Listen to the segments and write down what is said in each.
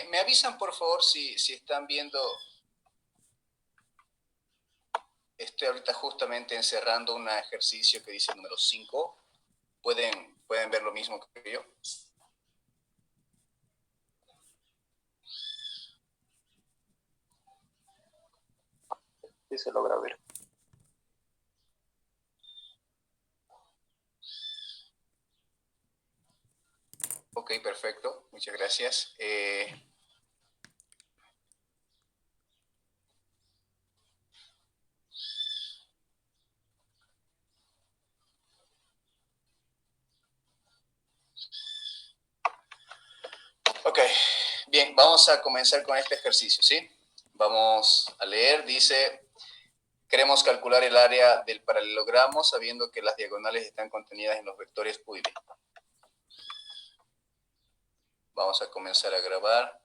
me avisan, por favor, si están viendo. Estoy ahorita justamente encerrando un ejercicio que dice número 5. ¿Pueden ver lo mismo que yo? Sí, se logra ver. Ok, perfecto. Muchas gracias. Ok, bien, vamos a comenzar con este ejercicio, ¿sí? Vamos a leer, dice, queremos calcular el área del paralelogramo sabiendo que las diagonales están contenidas en los vectores U y V. Vamos a comenzar a grabar.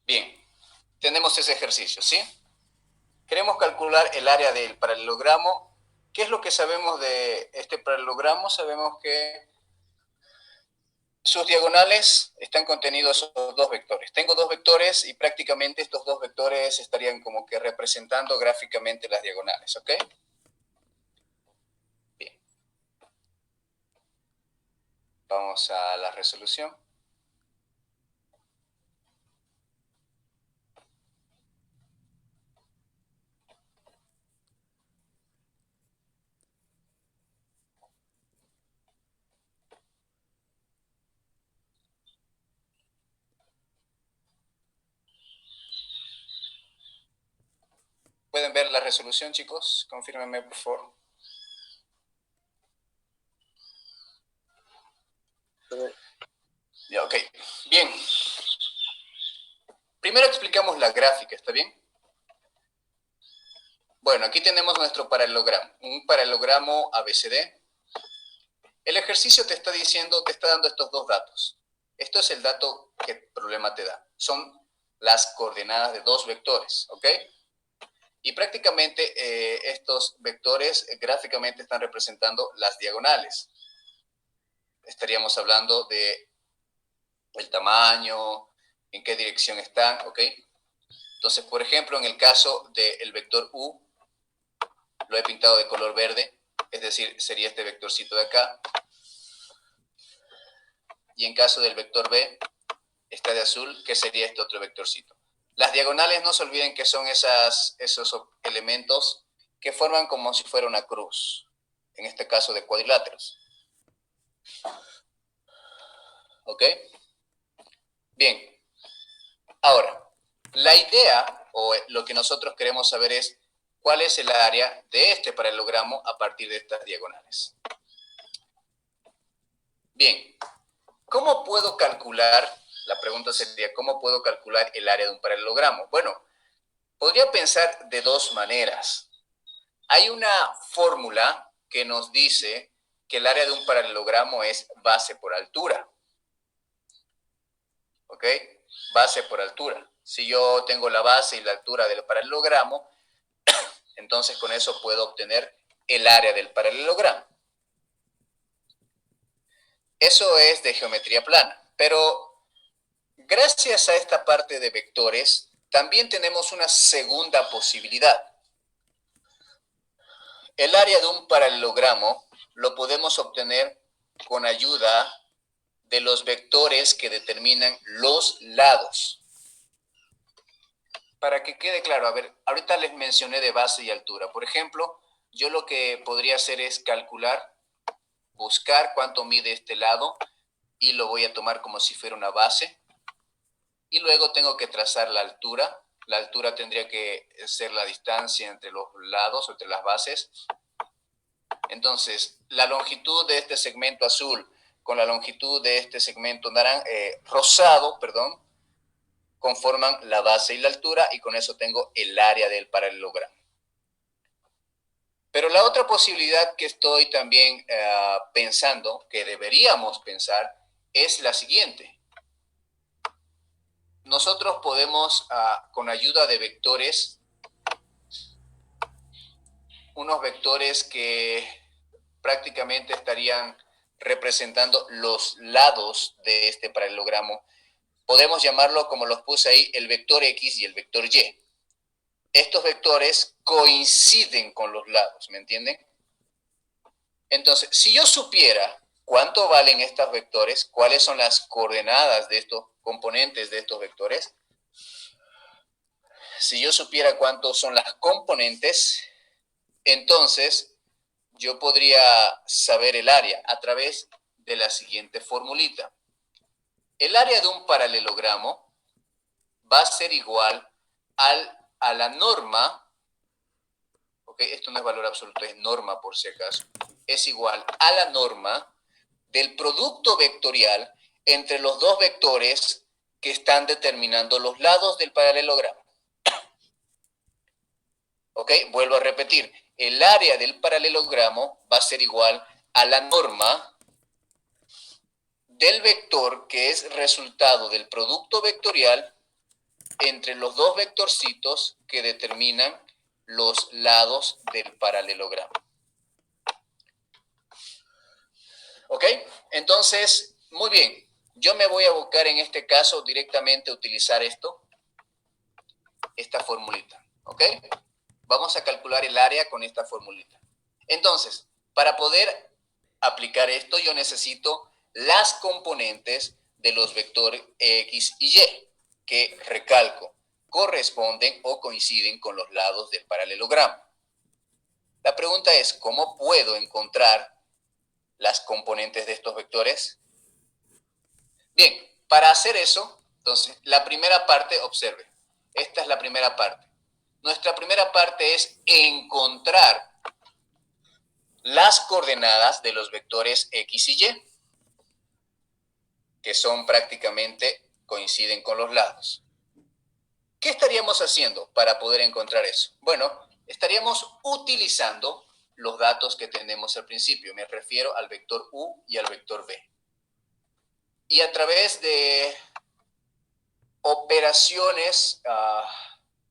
Bien, tenemos ese ejercicio, ¿sí? Queremos calcular el área del paralelogramo. ¿Qué es lo que sabemos de este paralelogramo? Sabemos que sus diagonales están contenidos esos dos vectores. Tengo dos vectores y prácticamente estos dos vectores estarían como que representando gráficamente las diagonales, ¿ok? Bien. Vamos a la resolución. ¿Pueden ver la resolución, chicos? Confírmenme, por favor. Ya, ok. Bien. Primero explicamos la gráfica, ¿está bien? Bueno, aquí tenemos nuestro paralelogramo, un paralelogramo ABCD. El ejercicio te está diciendo, te está dando estos dos datos. Esto es el dato que el problema te da. Son las coordenadas de dos vectores, ¿ok? Y prácticamente estos vectores gráficamente están representando las diagonales. Estaríamos hablando de el tamaño, en qué dirección están, ¿ok? Entonces, por ejemplo, en el caso del vector U, lo he pintado de color verde, es decir, sería este vectorcito de acá. Y en caso del vector B, está de azul, que sería este otro vectorcito. Las diagonales no se olviden que son esos elementos que forman como si fuera una cruz, en este caso de cuadriláteros. ¿Ok? Bien. Ahora, la idea o lo que nosotros queremos saber es cuál es el área de este paralelogramo a partir de estas diagonales. Bien, ¿cómo puedo calcular? La pregunta sería, ¿cómo puedo calcular el área de un paralelogramo? Bueno, podría pensar de dos maneras. Hay una fórmula que nos dice que el área de un paralelogramo es base por altura. ¿Ok? Base por altura. Si yo tengo la base y la altura del paralelogramo, entonces con eso puedo obtener el área del paralelogramo. Eso es de geometría plana, pero gracias a esta parte de vectores, también tenemos una segunda posibilidad. El área de un paralelogramo lo podemos obtener con ayuda de los vectores que determinan los lados. Para que quede claro, a ver, ahorita les mencioné de base y altura. Por ejemplo, yo lo que podría hacer es calcular, buscar cuánto mide este lado y lo voy a tomar como si fuera una base. Y luego tengo que trazar la altura. La altura tendría que ser la distancia entre los lados o entre las bases. Entonces, la longitud de este segmento azul con la longitud de este segmento rosado, conforman la base y la altura, y con eso tengo el área del paralelogramo. Pero la otra posibilidad que estoy también pensando, que deberíamos pensar, es la siguiente. Nosotros podemos, con ayuda de vectores, unos vectores que prácticamente estarían representando los lados de este paralelogramo, podemos llamarlo, como los puse ahí, el vector X y el vector Y. Estos vectores coinciden con los lados, ¿me entienden? Entonces, si yo supiera cuánto valen estos vectores, cuáles son las coordenadas de estos componentes de estos vectores, si yo supiera cuántos son las componentes, entonces yo podría saber el área a través de la siguiente formulita. El área de un paralelogramo va a ser igual a la norma, ¿ok? Esto no es valor absoluto, es norma por si acaso, es igual a la norma del producto vectorial entre los dos vectores que están determinando los lados del paralelogramo. ¿Ok? Vuelvo a repetir, el área del paralelogramo va a ser igual a la norma del vector que es resultado del producto vectorial entre los dos vectorcitos que determinan los lados del paralelogramo. ¿Ok? Entonces, muy bien. Yo me voy a buscar en este caso directamente a utilizar esta formulita. ¿Ok? Vamos a calcular el área con esta formulita. Entonces, para poder aplicar esto, yo necesito las componentes de los vectores X y Y, que, recalco, corresponden o coinciden con los lados del paralelogramo. La pregunta es, ¿cómo puedo encontrar las componentes de estos vectores? Bien, para hacer eso, entonces, la primera parte, observe, esta es la primera parte. Nuestra primera parte es encontrar las coordenadas de los vectores X y Y, que son prácticamente, coinciden con los lados. ¿Qué estaríamos haciendo para poder encontrar eso? Bueno, estaríamos utilizando los datos que tenemos al principio. Me refiero al vector U y al vector V. Y a través de operaciones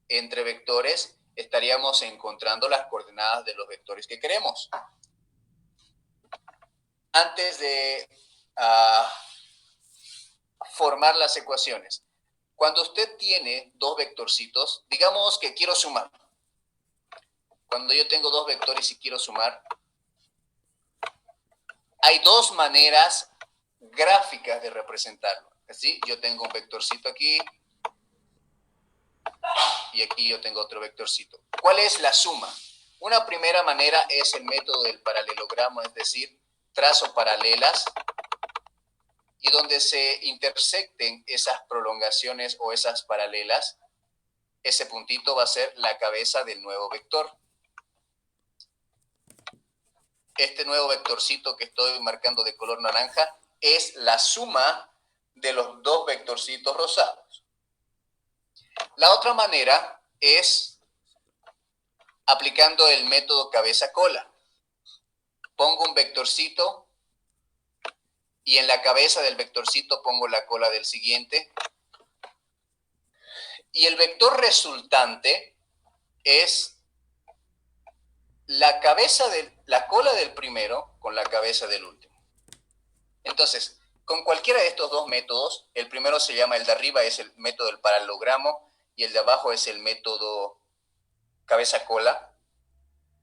entre vectores, estaríamos encontrando las coordenadas de los vectores que queremos. Antes de formar las ecuaciones, cuando usted tiene dos vectorcitos, digamos que quiero sumar. Cuando yo tengo dos vectores y quiero sumar, hay dos maneras gráficas de representarlo. ¿Sí? Yo tengo un vectorcito aquí y aquí yo tengo otro vectorcito. ¿Cuál es la suma? Una primera manera es el método del paralelogramo, es decir, trazo paralelas y donde se intersecten esas prolongaciones o esas paralelas, ese puntito va a ser la cabeza del nuevo vector. Este nuevo vectorcito que estoy marcando de color naranja es la suma de los dos vectorcitos rosados. La otra manera es aplicando el método cabeza-cola. Pongo un vectorcito y en la cabeza del vectorcito pongo la cola del siguiente. Y el vector resultante es la cola del primero con la cabeza del último. Entonces, con cualquiera de estos dos métodos, el primero se llama, el de arriba es el método del paralelogramo y el de abajo es el método cabeza-cola,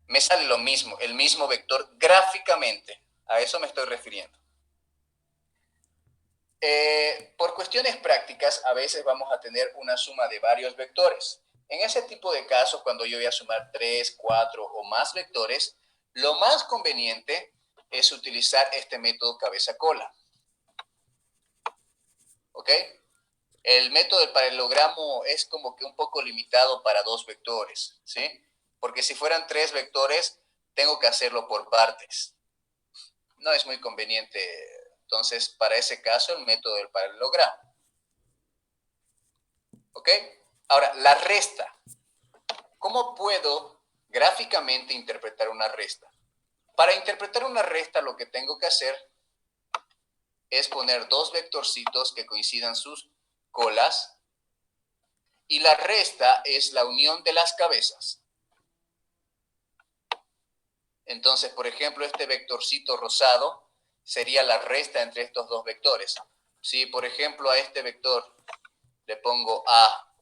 me sale lo mismo, el mismo vector gráficamente. A eso me estoy refiriendo. Por cuestiones prácticas, a veces vamos a tener una suma de varios vectores. En ese tipo de casos, cuando yo voy a sumar 3, 4 o más vectores, lo más conveniente es utilizar este método cabeza-cola. ¿Ok? El método del paralelogramo es como que un poco limitado para 2 vectores, ¿sí? Porque si fueran 3 vectores, tengo que hacerlo por partes. No es muy conveniente, entonces, para ese caso, el método del paralelogramo. ¿Ok? Ahora, la resta. ¿Cómo puedo gráficamente interpretar una resta? Para interpretar una resta, lo que tengo que hacer es poner 2 vectorcitos que coincidan sus colas, y la resta es la unión de las cabezas. Entonces, por ejemplo, este vectorcito rosado sería la resta entre estos 2 vectores. Si, por ejemplo, a este vector le pongo A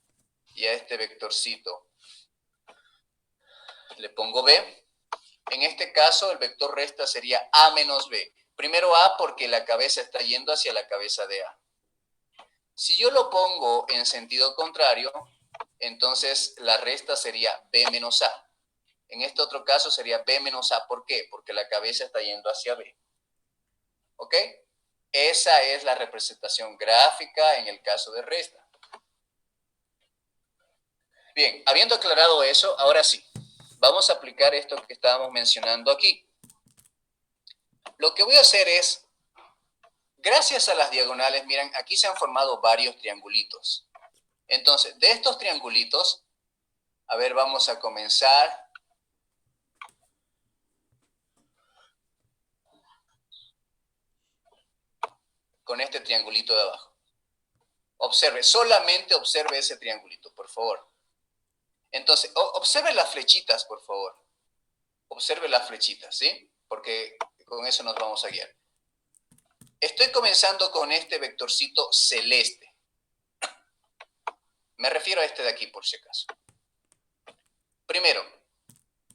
y a este vectorcito le pongo B, en este caso el vector resta sería A menos B. Primero A porque la cabeza está yendo hacia la cabeza de A. Si yo lo pongo en sentido contrario, entonces la resta sería B menos A. En este otro caso sería B menos A. ¿Por qué? Porque la cabeza está yendo hacia B. ¿Ok? Esa es la representación gráfica en el caso de resta. Bien, habiendo aclarado eso, ahora sí, vamos a aplicar esto que estábamos mencionando aquí. Lo que voy a hacer es, gracias a las diagonales, miren, aquí se han formado varios triangulitos. Entonces, de estos triangulitos, a ver, vamos a comenzar. Con este triangulito de abajo. Observe, solamente observe ese triangulito, por favor. Entonces, observe las flechitas, por favor. Observe las flechitas, ¿sí? Porque con eso nos vamos a guiar. Estoy comenzando con este vectorcito celeste. Me refiero a este de aquí, por si acaso. Primero,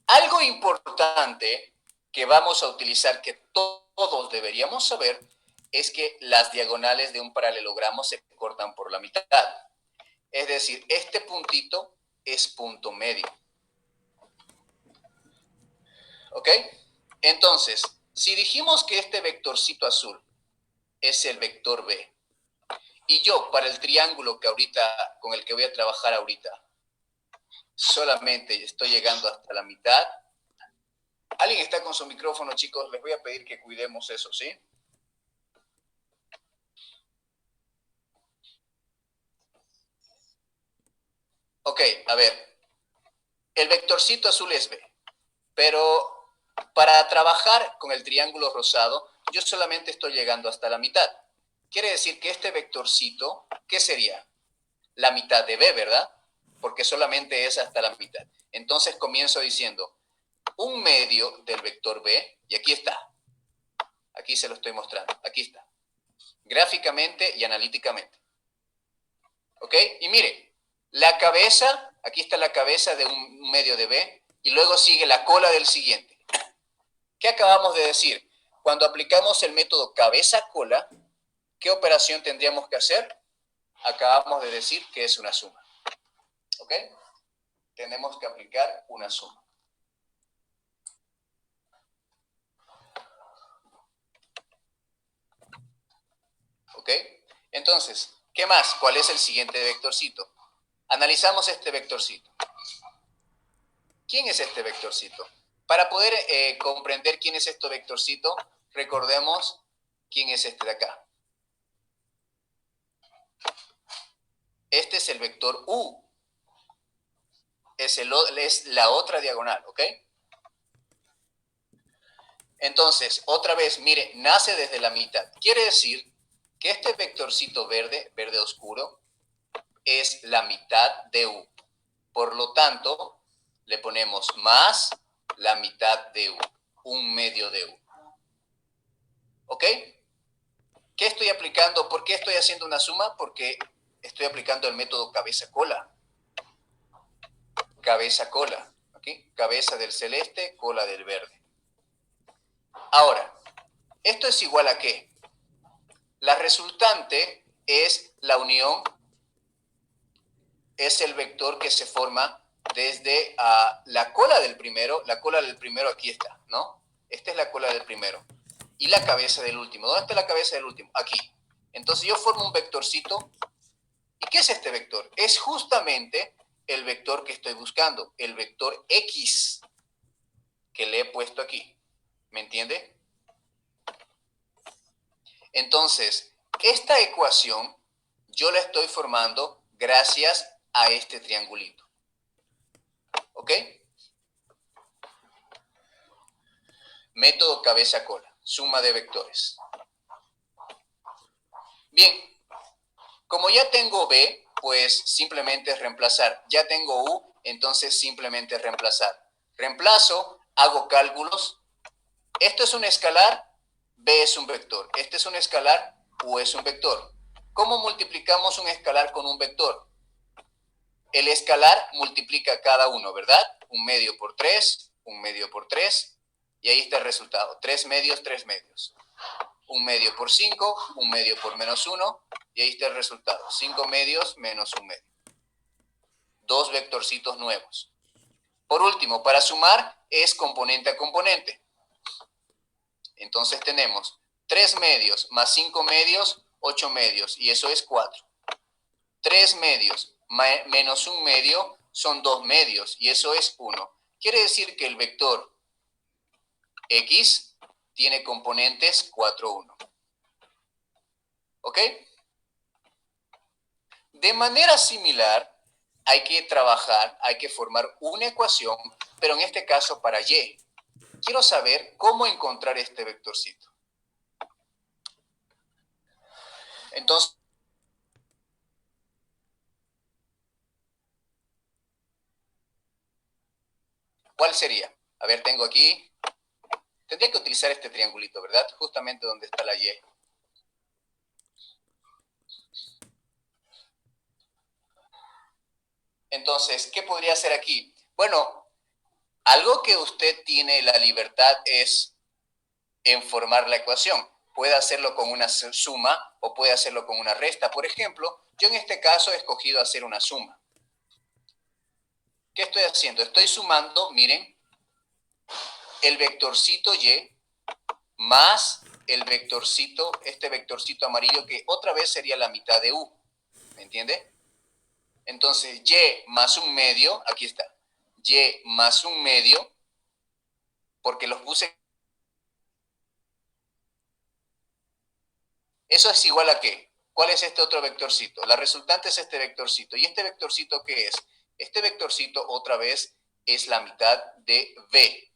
algo importante que vamos a utilizar, que todos deberíamos saber, es que las diagonales de un paralelogramo se cortan por la mitad. Es decir, este puntito es punto medio. ¿Ok? Entonces, si dijimos que este vectorcito azul es el vector B, y yo para el triángulo que ahorita, con el que voy a trabajar ahorita, solamente estoy llegando hasta la mitad. ¿Alguien está con su micrófono, chicos? Les voy a pedir que cuidemos eso, ¿sí? Ok, a ver. El vectorcito azul es B, pero para trabajar con el triángulo rosado, yo solamente estoy llegando hasta la mitad. Quiere decir que este vectorcito, ¿qué sería? La mitad de B, ¿verdad? Porque solamente es hasta la mitad. Entonces comienzo diciendo 1/2 del vector B, y aquí está. Aquí se lo estoy mostrando, aquí está. Gráficamente y analíticamente. ¿Ok? Y mire, la cabeza, aquí está la cabeza de 1/2 de B, y luego sigue la cola del siguiente. ¿Qué acabamos de decir? Cuando aplicamos el método cabeza-cola, ¿qué operación tendríamos que hacer? Acabamos de decir que es una suma. ¿Ok? Tenemos que aplicar una suma. ¿Ok? Entonces, ¿qué más? ¿Cuál es el siguiente vectorcito? Analizamos este vectorcito. ¿Quién es este vectorcito? Para poder comprender quién es este vectorcito, recordemos quién es este de acá. Este es el vector U. Es la otra diagonal, ¿ok? Entonces, otra vez, mire, nace desde la mitad. Quiere decir que este vectorcito verde, verde oscuro, es la mitad de U. Por lo tanto, le ponemos más la mitad de U, 1/2 de U. ¿Ok? ¿Qué estoy aplicando? ¿Por qué estoy haciendo una suma? Porque estoy aplicando el método cabeza-cola. Cabeza-cola. ¿Ok? Cabeza del celeste, cola del verde. Ahora, ¿esto es igual a qué? La resultante es la unión, es el vector que se forma desde la cola del primero aquí está, ¿no? Esta es la cola del primero. y la cabeza del último. ¿Dónde está la cabeza del último? Aquí. Entonces yo formo un vectorcito. ¿Y qué es este vector? Es justamente el vector que estoy buscando, el vector X que le he puesto aquí. ¿Me entiende? Entonces, esta ecuación yo la estoy formando gracias a este triangulito. ¿Ok? Método cabeza-cola, suma de vectores. Bien, como ya tengo B, pues simplemente es reemplazar. Ya tengo U, entonces simplemente es reemplazar. Reemplazo, hago cálculos. Esto es un escalar, B es un vector. Este es un escalar, U es un vector. ¿Cómo multiplicamos un escalar con un vector? El escalar multiplica cada uno, ¿verdad? Un medio por 3, un medio por 3, y ahí está el resultado. 3 medios, 3 medios. Un medio por 5, un medio por menos 1, y ahí está el resultado. 5 medios menos un medio. Dos vectorcitos nuevos. Por último, para sumar es componente a componente. Entonces tenemos 3 medios más 5 medios, 8 medios, y eso es 4. 3 medios menos un medio son 2 medios, y eso es 1. Quiere decir que el vector X tiene componentes 4, 1. ¿Ok? De manera similar, hay que trabajar, hay que formar una ecuación, pero en este caso para Y. Quiero saber cómo encontrar este vectorcito. Entonces, ¿cuál sería? A ver, tengo aquí, tendría que utilizar este triangulito, ¿verdad? Justamente donde está la Y. Entonces, ¿qué podría hacer aquí? Bueno, algo que usted tiene la libertad es en formar la ecuación. Puede hacerlo con una suma o puede hacerlo con una resta. Por ejemplo, yo en este caso he escogido hacer una suma. ¿Qué estoy haciendo? Estoy sumando, miren, el vectorcito Y más el vectorcito, este vectorcito amarillo que otra vez sería la mitad de U. ¿Me entiende? Entonces, Y más un medio, aquí está. Y más un medio, porque los puse. ¿Eso es igual a qué? ¿Cuál es este otro vectorcito? La resultante es este vectorcito. ¿Y este vectorcito qué es? Este vectorcito otra vez es la mitad de B.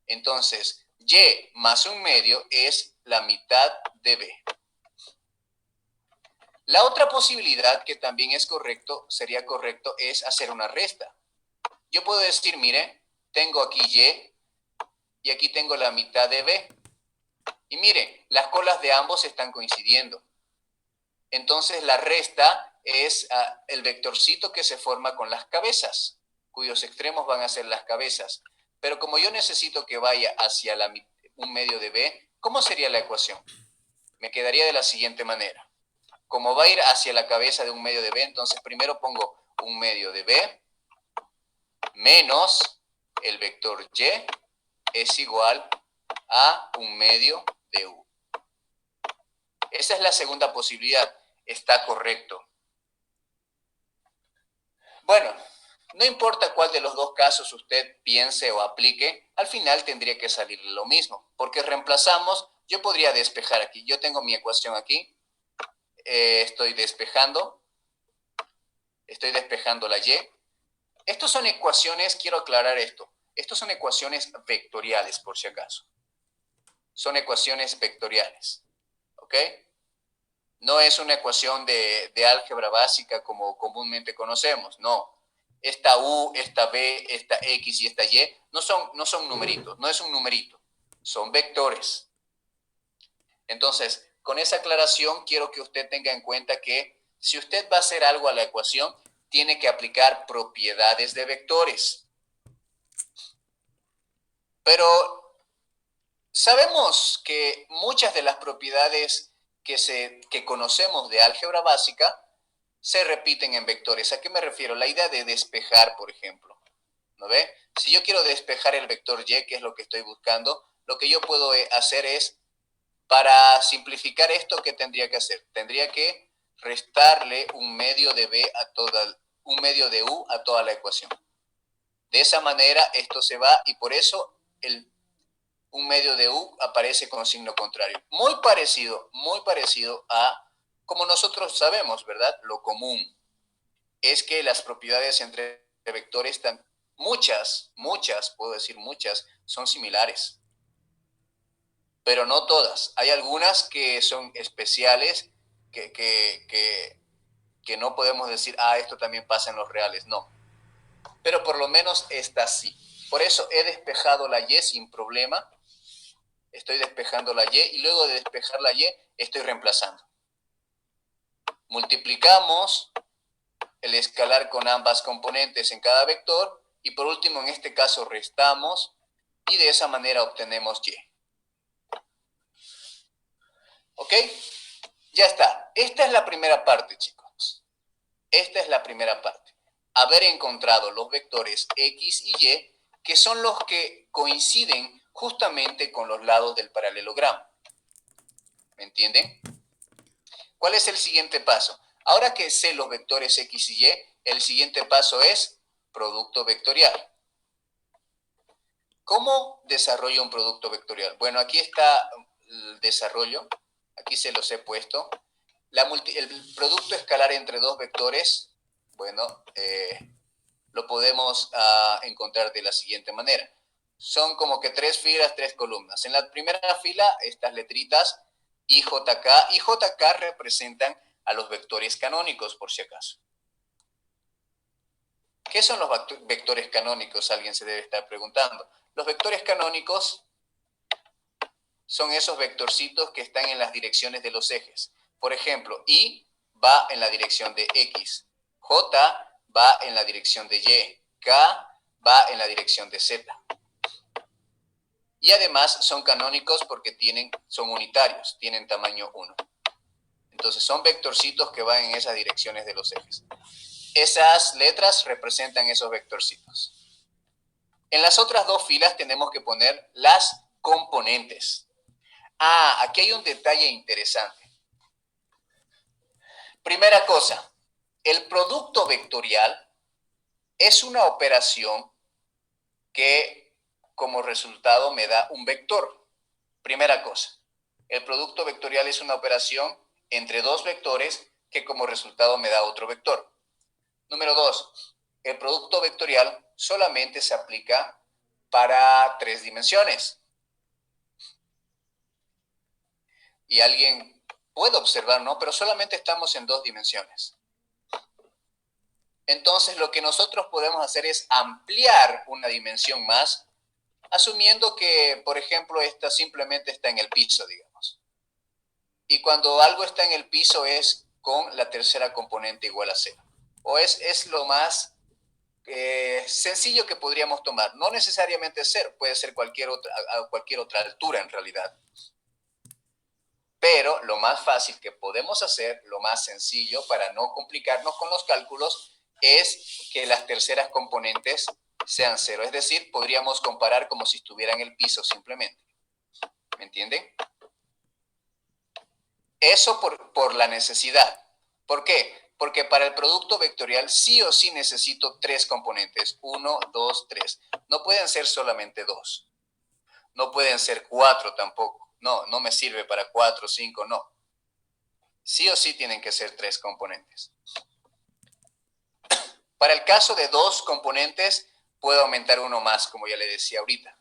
Entonces, Y más un medio es la mitad de B. La otra posibilidad que también es correcto, sería correcto, es hacer una resta. Yo puedo decir, mire, tengo aquí y aquí tengo la mitad de B. Y mire, las colas de ambos están coincidiendo. Entonces la resta es el vectorcito que se forma con las cabezas, cuyos extremos van a ser las cabezas. Pero como yo necesito que vaya hacia un medio de B, ¿cómo sería la ecuación? Me quedaría de la siguiente manera. Como va a ir hacia la cabeza de un medio de B, entonces primero pongo un medio de B menos el vector Y es igual a un medio de U. Esa es la segunda posibilidad. Está correcto. Bueno, no importa cuál de los dos casos usted piense o aplique, al final tendría que salir lo mismo, porque reemplazamos, yo podría despejar aquí, yo tengo mi ecuación aquí, estoy despejando la Y. Estos son ecuaciones, quiero aclarar esto, estos son ecuaciones vectoriales por si acaso. Son ecuaciones vectoriales, ¿ok? No es una ecuación de álgebra básica como comúnmente conocemos, no. Esta U, esta B, esta X y esta Y no son numeritos, no es un numerito, son vectores. Entonces, con esa aclaración quiero que usted tenga en cuenta que si usted va a hacer algo a la ecuación, tiene que aplicar propiedades de vectores. Pero sabemos que muchas de las propiedades que conocemos de álgebra básica se repiten en vectores. ¿A qué me refiero? La idea de despejar, por ejemplo. ¿No ve? Si yo quiero despejar el vector Y, que es lo que estoy buscando, lo que yo puedo hacer es Para simplificar esto, ¿qué tendría que hacer? Tendría que restarle un medio de U a toda la ecuación. De esa manera esto se va y por eso un medio de U aparece con signo contrario. Muy parecido a como nosotros sabemos, ¿verdad? Lo común es que las propiedades entre vectores, muchas, puedo decir muchas, son similares. Pero no todas. Hay algunas que son especiales, que no podemos decir, esto también pasa en los reales. No. Pero por lo menos esta sí. Por eso he despejado la Y sin problema. Estoy despejando la Y y luego de despejar la Y estoy reemplazando. Multiplicamos el escalar con ambas componentes en cada vector y por último en este caso restamos y de esa manera obtenemos Y. ¿Ok? Ya está. Esta es la primera parte, chicos. Esta es la primera parte. Haber encontrado los vectores X y Y que son los que coinciden justamente con los lados del paralelogramo. ¿Me entienden? ¿Cuál es el siguiente paso? Ahora que sé los vectores X y Y, el siguiente paso es producto vectorial. ¿Cómo desarrollo un producto vectorial? Bueno, aquí está el desarrollo. Aquí se los he puesto. El producto escalar entre dos vectores, bueno, lo podemos encontrar de la siguiente manera. Son como que 3 filas, 3 columnas. En la primera fila, estas letritas I, J, K. I, J, K representan a los vectores canónicos, por si acaso. ¿Qué son los vectores canónicos? Alguien se debe estar preguntando. Los vectores canónicos son esos vectorcitos que están en las direcciones de los ejes. Por ejemplo, I va en la dirección de X, J va en la dirección de Y, K va en la dirección de Z. Y además son canónicos porque son unitarios, tienen tamaño 1. Entonces son vectorcitos que van en esas direcciones de los ejes. Esas letras representan esos vectorcitos. En las otras dos filas tenemos que poner las componentes. Aquí hay un detalle interesante. Primera cosa, el producto vectorial es una operación que como resultado me da un vector. Primera cosa, el producto vectorial es una operación entre dos vectores que como resultado me da otro vector. Número 2, el producto vectorial solamente se aplica para 3 dimensiones. Y alguien puede observar, ¿no? Pero solamente estamos en 2 dimensiones. Entonces, lo que nosotros podemos hacer es ampliar una dimensión más, asumiendo que, por ejemplo, esta simplemente está en el piso, digamos. Y cuando algo está en el piso es con la tercera componente igual a 0. O es lo más sencillo que podríamos tomar. No necesariamente 0, puede ser a cualquier otra altura en realidad. Pero lo más fácil que podemos hacer, lo más sencillo para no complicarnos con los cálculos, es que las terceras componentes sean 0. Es decir, podríamos comparar como si estuviera en el piso simplemente. ¿Me entienden? Eso por la necesidad. ¿Por qué? Porque para el producto vectorial sí o sí necesito 3 componentes. 1, 2, 3. No pueden ser solamente 2. No pueden ser 4 tampoco. No me sirve para 4, 5, no. Sí o sí tienen que ser 3 componentes. Para el caso de 2 componentes, puedo aumentar uno más, como ya le decía ahorita.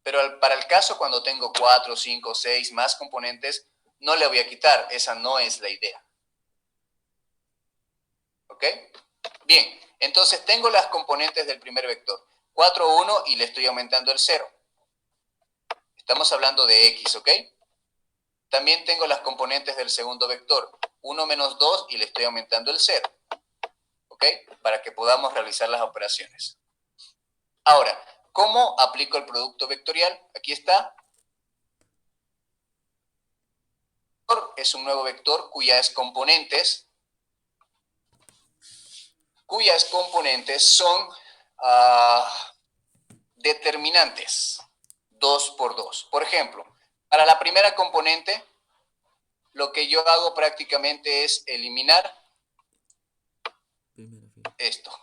Pero para el caso cuando tengo 4, 5, 6 más componentes, no le voy a quitar. Esa no es la idea. ¿Ok? Bien, entonces tengo las componentes del primer vector. 4, 1 y le estoy aumentando el 0. Estamos hablando de X, ¿ok? También tengo las componentes del segundo vector. 1 menos 2 y le estoy aumentando el 0. ¿Ok? Para que podamos realizar las operaciones. Ahora, ¿cómo aplico el producto vectorial? Aquí está. Es un nuevo vector cuyas componentes son determinantes. 2 por 2. Por ejemplo, Para la primera componente, lo que yo hago prácticamente es eliminar esto.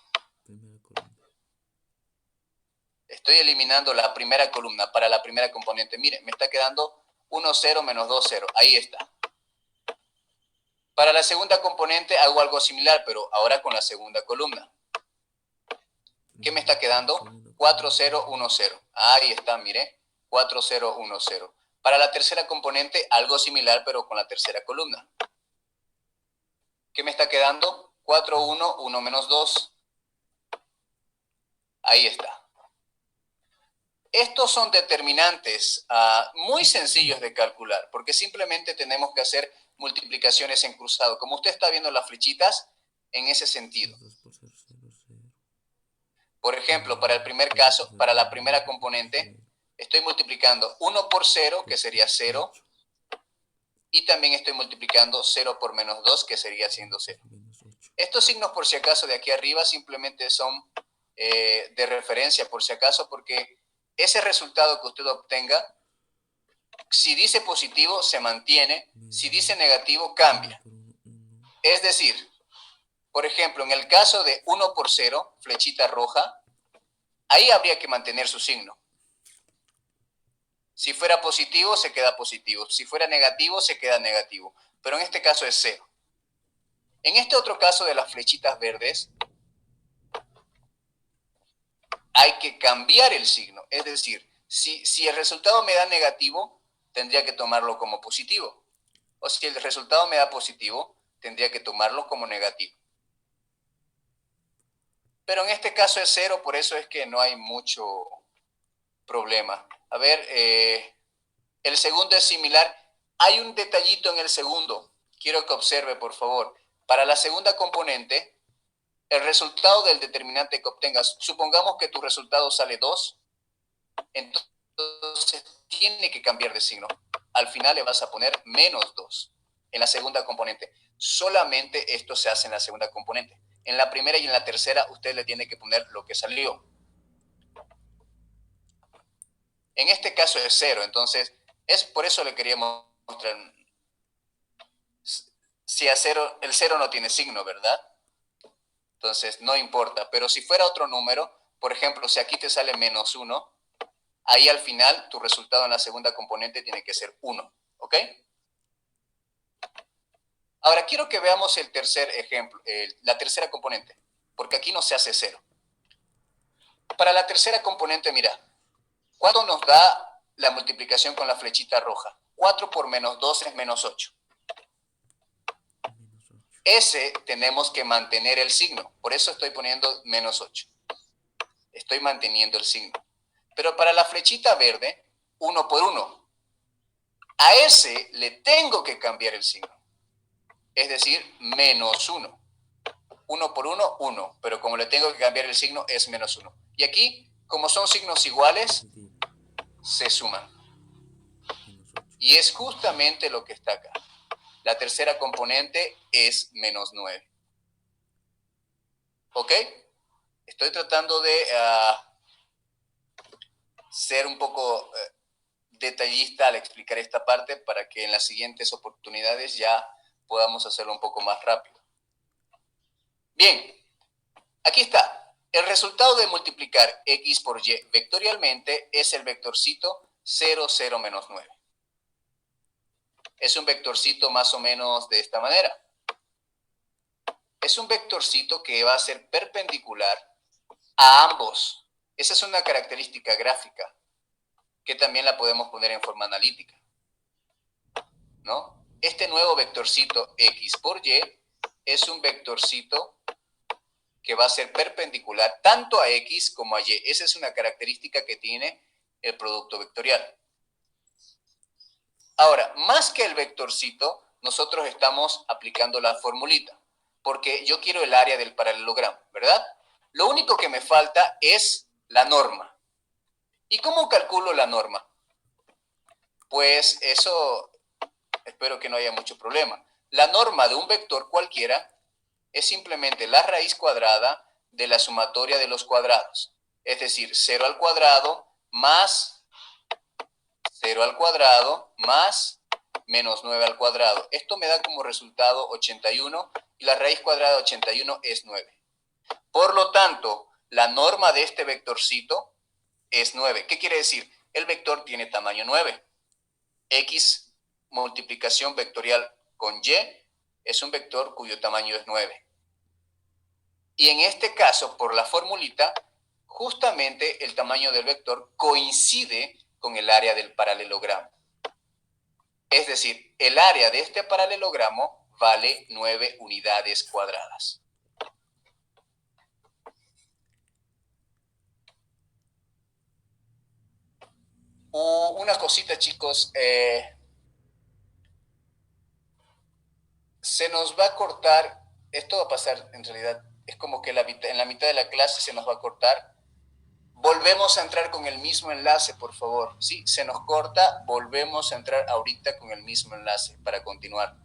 Estoy eliminando la primera columna para la primera componente. Miren, me está quedando 1, 0, menos 2, 0. Ahí está. Para la segunda componente hago algo similar, pero ahora con la segunda columna. ¿Qué me está quedando? 4, 0, 1, 0. Ahí está, mire. 4, 0, 1, 0. Para la tercera componente, algo similar, pero con la tercera columna. ¿Qué me está quedando? 4, 1, 1 menos 2. Ahí está. Estos son determinantes muy sencillos de calcular, porque simplemente tenemos que hacer multiplicaciones en cruzado. Como usted está viendo las flechitas, en ese sentido. Por ejemplo, para el primer caso, para la primera componente, estoy multiplicando 1 por 0, que sería 0, y también estoy multiplicando 0 por menos 2, que sería siendo 0. Estos signos, por si acaso, de aquí arriba, simplemente son de referencia, por si acaso, porque ese resultado que usted obtenga, si dice positivo, se mantiene, si dice negativo, cambia. Es decir, por ejemplo, en el caso de 1 por 0, flechita roja, ahí habría que mantener su signo. Si fuera positivo, se queda positivo. Si fuera negativo, se queda negativo. Pero en este caso es 0. En este otro caso de las flechitas verdes, hay que cambiar el signo. Es decir, si el resultado me da negativo, tendría que tomarlo como positivo. O si el resultado me da positivo, tendría que tomarlo como negativo. Pero en este caso es 0, por eso es que no hay mucho problema. A ver, el segundo es similar. Hay un detallito en el segundo. Quiero que observe, por favor. Para la segunda componente, el resultado del determinante que obtengas, supongamos que tu resultado sale 2, entonces tiene que cambiar de signo. Al final le vas a poner menos 2 en la segunda componente. Solamente esto se hace en la segunda componente. En la primera y en la tercera usted le tiene que poner lo que salió. En este caso es 0, entonces es por eso le quería mostrar. Si a 0, el 0 no tiene signo, ¿verdad? Entonces no importa, pero si fuera otro número, por ejemplo, si aquí te sale menos 1, ahí al final tu resultado en la segunda componente tiene que ser 1, ¿ok? Ahora quiero que veamos el tercer ejemplo, la tercera componente, porque aquí no se hace 0. Para la tercera componente, mira, ¿cuánto nos da la multiplicación con la flechita roja? 4 por menos 2 es menos 8. Ese tenemos que mantener el signo, por eso estoy poniendo menos 8. Estoy manteniendo el signo. Pero para la flechita verde, 1 por 1. A ese le tengo que cambiar el signo. Es decir, menos 1. 1 por 1, 1. Pero como le tengo que cambiar el signo, es menos 1. Y aquí, como son signos iguales, se suman. Y es justamente lo que está acá. La tercera componente es menos 9. ¿Ok? Estoy tratando de ser un poco detallista al explicar esta parte para que en las siguientes oportunidades ya podamos hacerlo un poco más rápido. Bien, aquí está. El resultado de multiplicar x por y vectorialmente es el vectorcito 0, 0, menos 9. Es un vectorcito más o menos de esta manera. Es un vectorcito que va a ser perpendicular a ambos. Esa es una característica gráfica que también la podemos poner en forma analítica, ¿no? Este nuevo vectorcito x por y es un vectorcito que va a ser perpendicular tanto a x como a y. Esa es una característica que tiene el producto vectorial. Ahora, más que el vectorcito, nosotros estamos aplicando la formulita, porque yo quiero el área del paralelogramo, ¿verdad? Lo único que me falta es la norma. ¿Y cómo calculo la norma? Pues eso, espero que no haya mucho problema. La norma de un vector cualquiera es simplemente la raíz cuadrada de la sumatoria de los cuadrados. Es decir, 0 al cuadrado más 0 al cuadrado más menos 9 al cuadrado. Esto me da como resultado 81 y la raíz cuadrada de 81 es 9. Por lo tanto, la norma de este vectorcito es 9. ¿Qué quiere decir? El vector tiene tamaño 9. X multiplicación vectorial con Y es un vector cuyo tamaño es 9. Y en este caso, por la formulita, justamente el tamaño del vector coincide con el área del paralelogramo. Es decir, el área de este paralelogramo vale 9 unidades cuadradas. Una cosita, chicos, se nos va a cortar, esto va a pasar en realidad, es como que en la mitad de la clase se nos va a cortar. Volvemos a entrar con el mismo enlace, por favor. Sí, se nos corta, volvemos a entrar ahorita con el mismo enlace para continuar.